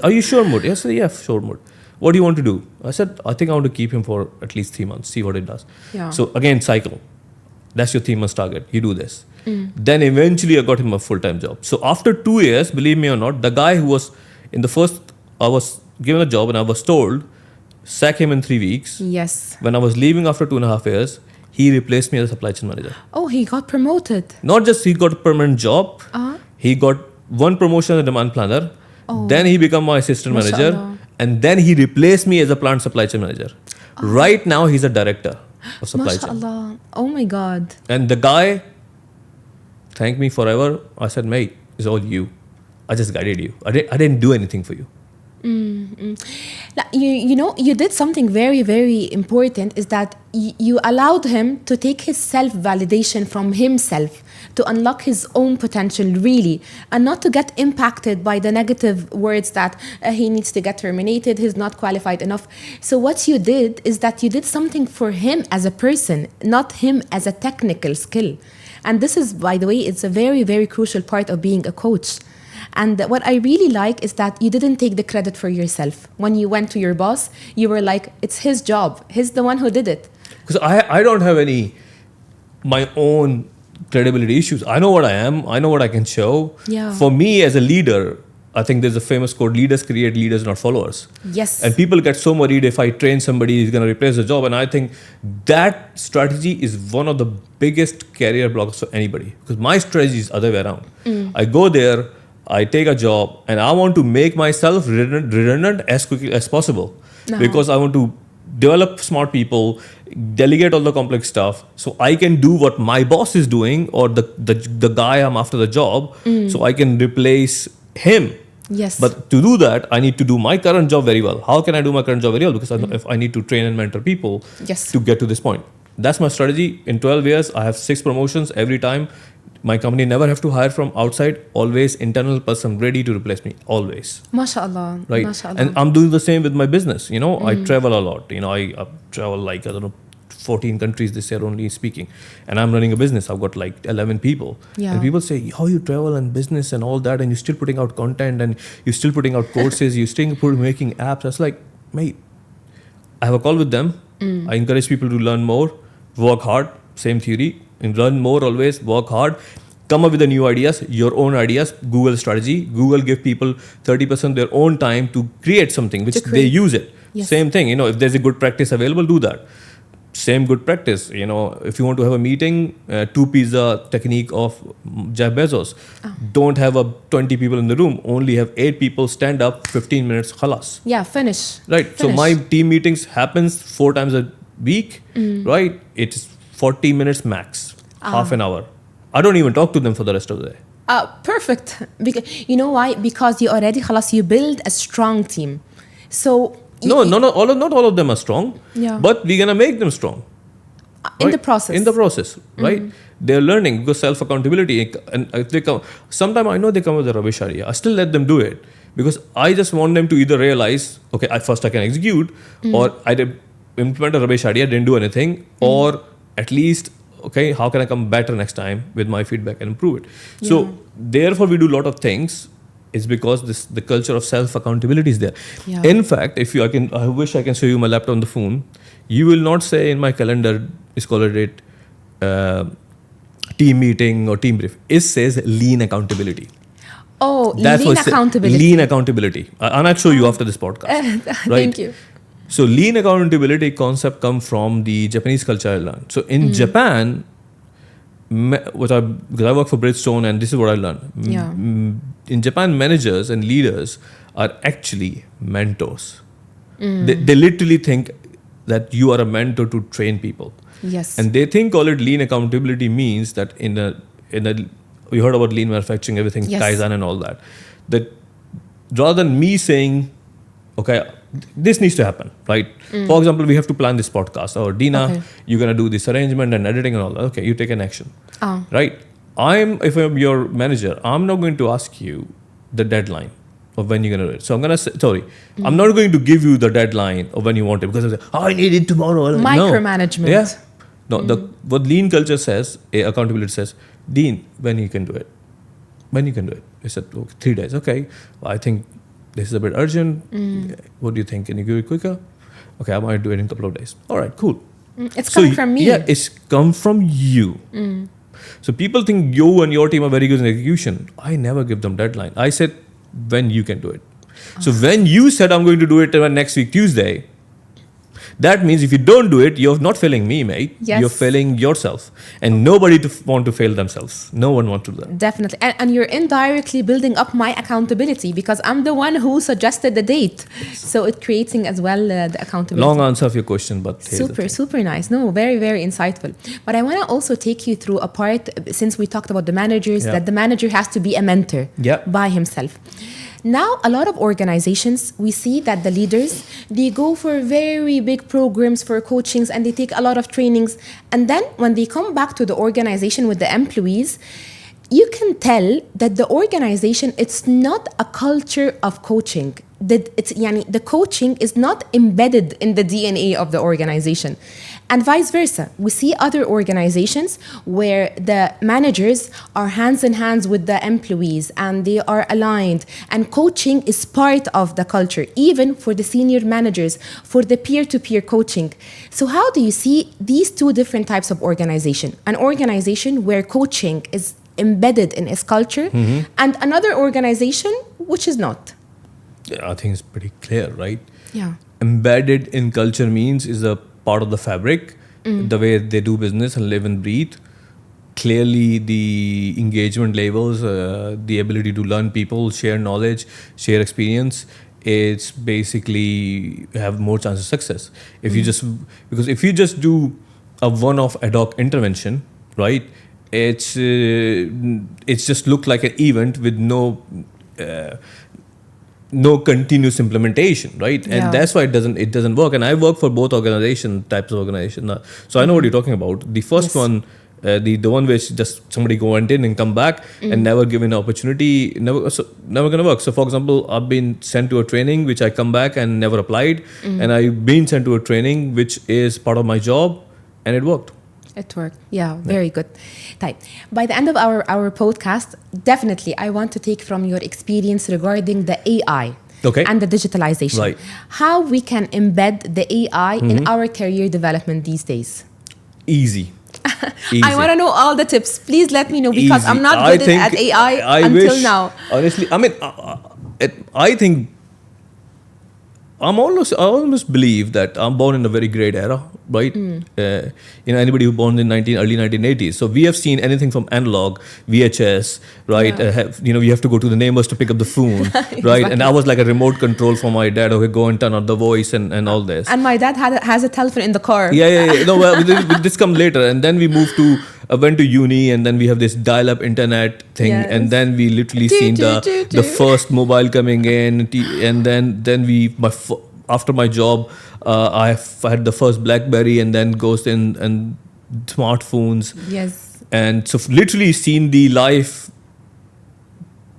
Are you sure, Mud? Yes, yeah, sure, Mud. What do you want to do? I said, I think I want to keep him for at least 3 months, see what it does. Yeah. So again, cycle. That's your 3 months target. You do this. Then eventually I got him a full-time job. So after 2 years, believe me or not, the guy who was in the first, I was given a job and I was told, sack him in 3 weeks. Yes. When I was leaving after 2.5 years, he replaced me as a supply chain manager. Oh, he got promoted. Not just he got a permanent job, he got one promotion as a demand planner. Then he became my assistant manager. Mashallah. And then he replaced me as a plant supply chain manager. Right now, he's a director of supply chain. MashaAllah. Oh my God. And the guy thanked me forever. I said, mate, it's all you. I just guided you. I didn't do anything for you. Now, you did something very, very important, is that you allowed him to take his self-validation from himself to unlock his own potential, really, and not to get impacted by the negative words that he needs to get terminated, he's not qualified enough. So what you did is that you did something for him as a person, not him as a technical skill. And this is, by the way, it's a very, very crucial part of being a coach. And what I really like is that you didn't take the credit for yourself. When you went to your boss, you were like, it's his job. He's the one who did it. Because I don't have my own credibility issues. I know what I am. I know what I can show. Yeah. For me as a leader, I think there's a famous quote, leaders create leaders, not followers. Yes. And people get so worried if I train somebody, he's going to replace the job. And I think that strategy is one of the biggest career blocks for anybody. Because my strategy is other way around. I go there, I take a job, and I want to make myself redundant as quickly as possible. Because I want to develop smart people, delegate all the complex stuff, so I can do what my boss is doing or the guy I'm after the job, so I can replace him. Yes. But to do that, I need to do my current job very well. How can I do my current job very well? Because if I need to train and mentor people Yes. to get to this point. That's my strategy. In 12 years, I have 6 promotions every time. My company never have to hire from outside. Always internal person ready to replace me. Always. MashaAllah. Right. MashaAllah. And I'm doing the same with my business. You know, I travel a lot. You know, I travel like, I don't know, 14 countries this year only speaking. And I'm running a business. I've got like 11 people. Yeah. And people say, how you travel and business and all that, and you're still putting out content and you're still putting out courses, you're still making apps. I was like, mate, I have a call with them. I encourage people to learn more, work hard, same theory, and learn more always, work hard. Come up with the new ideas, your own ideas, Google strategy. Google give people 30% their own time to create something, which they use it. Yes. Same thing, you know, if there's a good practice available, do that. Same good practice, you know, if you want to have a meeting, 2 pizza technique of Jeff Bezos. Don't have 20 people in the room, only have 8 people stand up, 15 minutes, khalas. Yeah, finish. Right, Finish. so my team meetings happens 4 times a week, right? It's 40 minutes max, half an hour. I don't even talk to them for the rest of the day. Perfect. Because, you know why? Because you already, khalas, you build a strong team. So... Not all of them are strong, but we're going to make them strong. In the process. In the process, right? They're learning because self-accountability. And if they come, sometimes I know they come with a rubbish idea. I still let them do it because I just want them to either realize, okay, first I can execute, or I did implement a rubbish idea, didn't do anything, or at least, okay, how can I come better next time with my feedback and improve it? Yeah. So therefore, we do a lot of things. It's because the culture of self-accountability is there. Yeah. In fact, I wish I can show you my laptop on the phone. You will not say in my calendar, it's called it team meeting or team brief. It says lean accountability. Oh, that's lean accountability. Lean accountability. And I'll show you after this podcast. Right? Thank you. So lean accountability concept come from the Japanese culture I learned. So in Japan, because I work for Bridgestone and this is what I learned. Yeah. In Japan, managers and leaders are actually mentors. They literally think that you are a mentor to train people. Yes. And they think all it lean accountability means that we heard about lean manufacturing, everything, Kaizen and all that. That rather than me saying, okay, this needs to happen, right? For example, we have to plan this podcast. Or Dina, you're going to do this arrangement and editing and all that. Okay, you take an action, right? If I'm your manager, I'm not going to ask you the deadline of when you're going to do it. So I'm going to say, I'm not going to give you the deadline of when you want it because I say, I need it tomorrow. Micromanagement. No. Yeah. No, what lean culture says, accountability says, Dean, when you can do it? When you can do it? I said, okay, 3 days. Okay, I think this is a bit urgent. What do you think? Can you do it quicker? Okay, I might do it in a couple of days. All right, cool. It's coming from me. Yeah, it's come from you. So people think you and your team are very good in execution. I never give them deadline. I said when you can do it. So when you said I'm going to do it next week, Tuesday, that means if you don't do it, you're not failing me, mate. Yes. You're failing yourself. And nobody want to fail themselves. No one wants to do that. Definitely. And you're indirectly building up my accountability because I'm the one who suggested the date. Yes. So it's creating as well the accountability. Long answer of your question, but super nice. No, very, very insightful. But I want to also take you through a part, since we talked about the managers, that the manager has to be a mentor by himself. Now, a lot of organizations, we see that the leaders, they go for very big programs for coachings and they take a lot of trainings. And then when they come back to the organization with the employees, you can tell that the organization, it's not a culture of coaching. The coaching is not embedded in the DNA of the organization. And vice versa. We see other organizations where the managers are hands in hands with the employees and they are aligned. And coaching is part of the culture, even for the senior managers, for the peer-to-peer coaching. So how do you see these two different types of organization? An organization where coaching is embedded in its culture and another organization which is not. Yeah, I think it's pretty clear, right? Yeah. Embedded in culture means is a part of the fabric, the way they do business and live and breathe. Clearly, the engagement levels, the ability to learn people, share knowledge, share experience, it's basically have more chance of success. If you just do a one-off ad hoc intervention, right? It's just look like an event with no no continuous implementation, right? And Yeah. that's why it doesn't work. And I work for both types of organization, so I know what you're talking about. The first Yes. one, the one which just somebody go went in and come back and never given an opportunity, never gonna work. So for example, I've been sent to a training which I come back and never applied, and I've been sent to a training which is part of my job, and it worked. It worked. Yeah, very good. Type. By the end of our podcast, definitely I want to take from your experience regarding the AI Okay. and the digitalization. Right. How we can embed the AI in our career development these days. Easy. I want to know all the tips. Please let me know, because I'm not good at AI until wish, now. Honestly, I mean, I think I almost believe that I'm born in a very great era, right? Anybody who born in early 1980s. So we have seen anything from analog, VHS, right? Yeah. You have to go to the neighbors to pick up the phone, right? Exactly. And I was like a remote control for my dad. Okay, go and turn on the voice and all this. And my dad has a telephone in the car. Yeah. No, well, this come later, and then we moved to went to uni, and then we have this dial-up internet thing, Yes. and then we literally seen the first mobile coming in, and then after my job, I had the first BlackBerry, and then goes in and smartphones, Yes. and so literally seen the life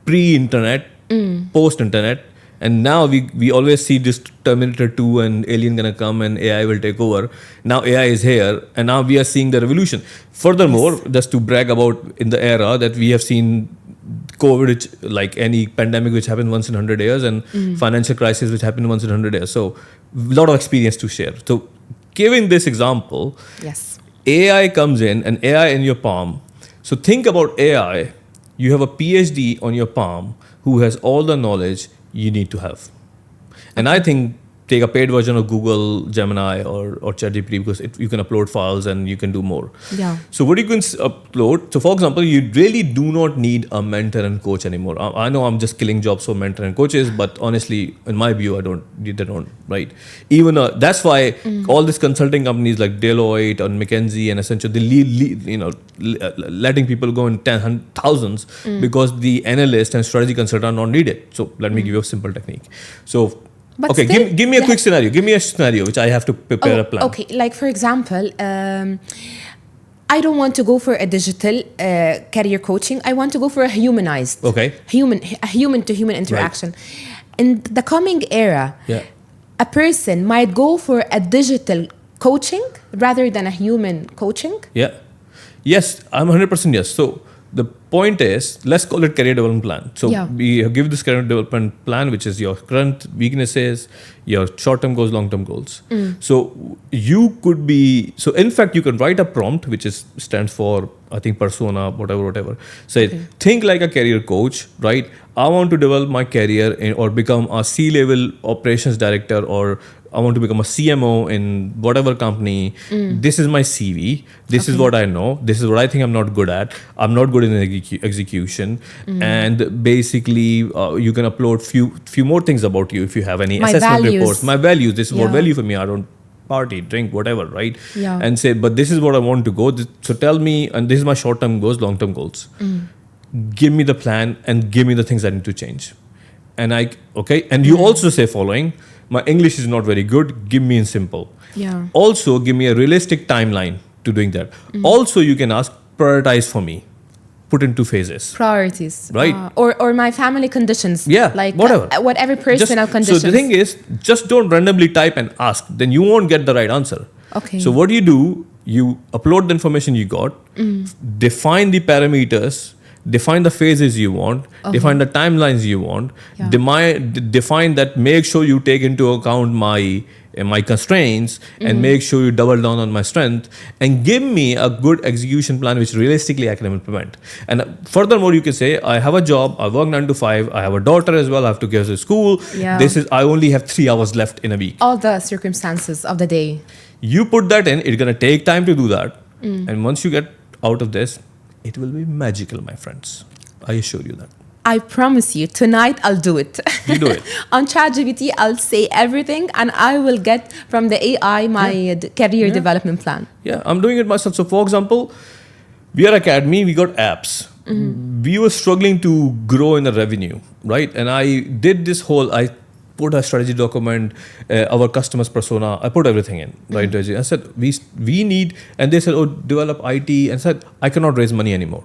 pre-internet, post-internet. And now we always see this Terminator 2 and Alien gonna come and AI will take over. Now AI is here, and now we are seeing the revolution. Furthermore, just to brag about in the era that we have seen COVID, like any pandemic which happened once in 100 years, and financial crisis which happened once in 100 years. So a lot of experience to share. So giving this example, Yes. AI comes in, and AI in your palm. So think about AI. You have a PhD on your palm who has all the knowledge you need to have. And I think take a paid version of Google Gemini or ChatGPT, because you can upload files and you can do more. Yeah. So what you can upload, so for example, you really do not need a mentor and coach anymore. I know I'm just killing jobs for mentor and coaches, but honestly, in my view, they don't, right? Even that's why all these consulting companies like Deloitte and McKinsey and Accenture, they letting people go in thousands because the analyst and strategy consultant are not needed. So let me give you a simple technique. So But okay, still, give me a quick scenario. Give me a scenario which I have to prepare a plan. Okay, like for example, I don't want to go for a digital career coaching. I want to go for a humanized, Okay. a human to human interaction. In the coming era, Yeah. a person might go for a digital coaching rather than a human coaching. Yeah. Yes, I'm 100% yes. So the point is, let's call it career development plan. So Yeah. we give this career development plan, which is your current weaknesses, your short-term goals, long-term goals. So you could be, so in fact, you can write a prompt, which stands for, I think, persona, whatever. Say, think like a career coach, right? I want to develop my career or become a C-level operations director, or I want to become a CMO in whatever company. This is my CV. This is what I know. This is what I think I'm not good at. I'm not good in execution. And basically, you can upload few more things about you if you have any My assessment values. reports. My values. This is what Yeah. value for me. I don't party, drink, whatever, right? Yeah. And say, but this is what I want to go. So tell me, and this is my short-term goals, long-term goals. Give me the plan and give me the things I need to change. And and you also say following, my English is not very good, give me in simple. Yeah. Also, give me a realistic timeline to doing that. Also, you can ask, prioritize for me, put into phases. Priorities. Right. Or my family conditions. Yeah, Like whatever. Whatever personal So conditions. the thing is, just don't randomly type and ask, then you won't get the right answer. Okay. So what you do, you upload the information you got, define the parameters, define the phases you want, define the timelines you want, Yeah. define that, make sure you take into account my constraints, and make sure you double down on my strength, and give me a good execution plan which realistically I can implement. And furthermore, you can say, I have a job, I work 9 to 5, I have a daughter as well, I have to give her to school. Yeah. I only have 3 hours left in a week. All the circumstances of the day. You put that in, it's going to take time to do that. And once you get out of this, it will be magical, my friends. I assure you that. I promise you, tonight I'll do it. You do it. On ChatGPT, I'll say everything, and I will get from the AI my career development plan. Yeah, I'm doing it myself. So for example, we are Academy, we got apps. we were struggling to grow in the revenue, right? And I did this whole, I put a strategy document, our customers persona, I put everything in, right? I said, we need, and they said, oh, develop IT, and I said, I cannot raise money anymore.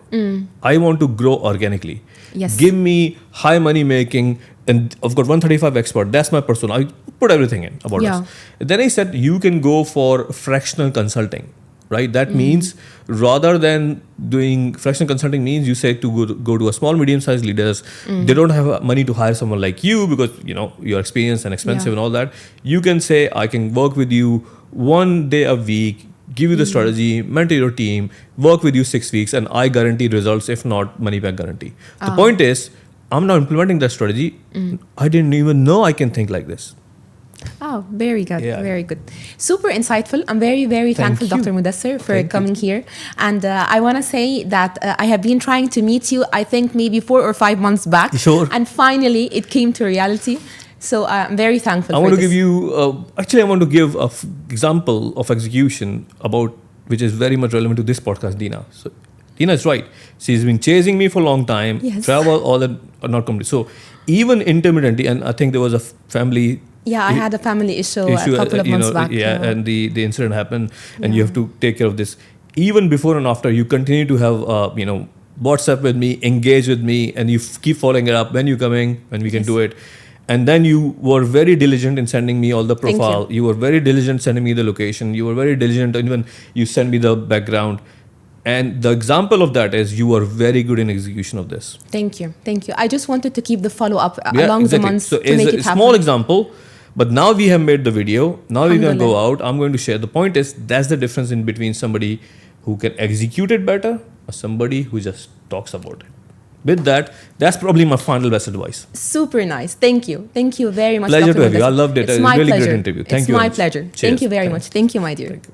I want to grow organically. Yes. Give me high money making, and I've got 135 expert, that's my persona. I put everything in about us. Then I said, you can go for fractional consulting. Right, that means rather than doing fractional consulting means you say to go to a small medium-sized leaders, they don't have money to hire someone like you because you're experienced and expensive and all that. You can say, I can work with you 1 day a week, give you the strategy, mentor your team, work with you 6 weeks, and I guarantee results, if not money back guarantee. The point is, I'm now implementing that strategy. I didn't even know I can think like this. Oh, very good. Yeah. Very good. Super insightful. I'm very, very thankful, Dr. Muddassir, for coming here. And I want to say that I have been trying to meet you, I think maybe 4 or 5 months back. Sure. And finally, it came to reality. So I'm very thankful I for want to this. give you, actually, I want to give an example of execution which is very much relevant to this podcast, Dina. So Dina is right. She's been chasing me for a long time, travel, all that, not complete. So even intermittently, and I think there was a family... Yeah, I had a family issue a couple of months back. Yeah, and the incident happened, and you have to take care of this. Even before and after, you continue to have, WhatsApp with me, engage with me, and you keep following it up. When you coming, when we can do it. And then you were very diligent in sending me all the profile. You were very diligent sending me the location. You were very diligent, even you send me the background. And the example of that is you are very good in execution of this. Thank you. Thank you. I just wanted to keep the follow-up along the months so to make it a happen. small example. But now we have made the video. Now we're going to go out. I'm going to share. The point is, that's the difference in between somebody who can execute it better or somebody who just talks about it. With that, that's probably my final best advice. Super nice. Thank you. Thank you very much, Pleasure Dr. to have you. I Muddassir. loved it. It's It was my a really pleasure. great interview. Thank you. It's my pleasure. Cheers. Thank you very much. Thank you, my dear. Thank you.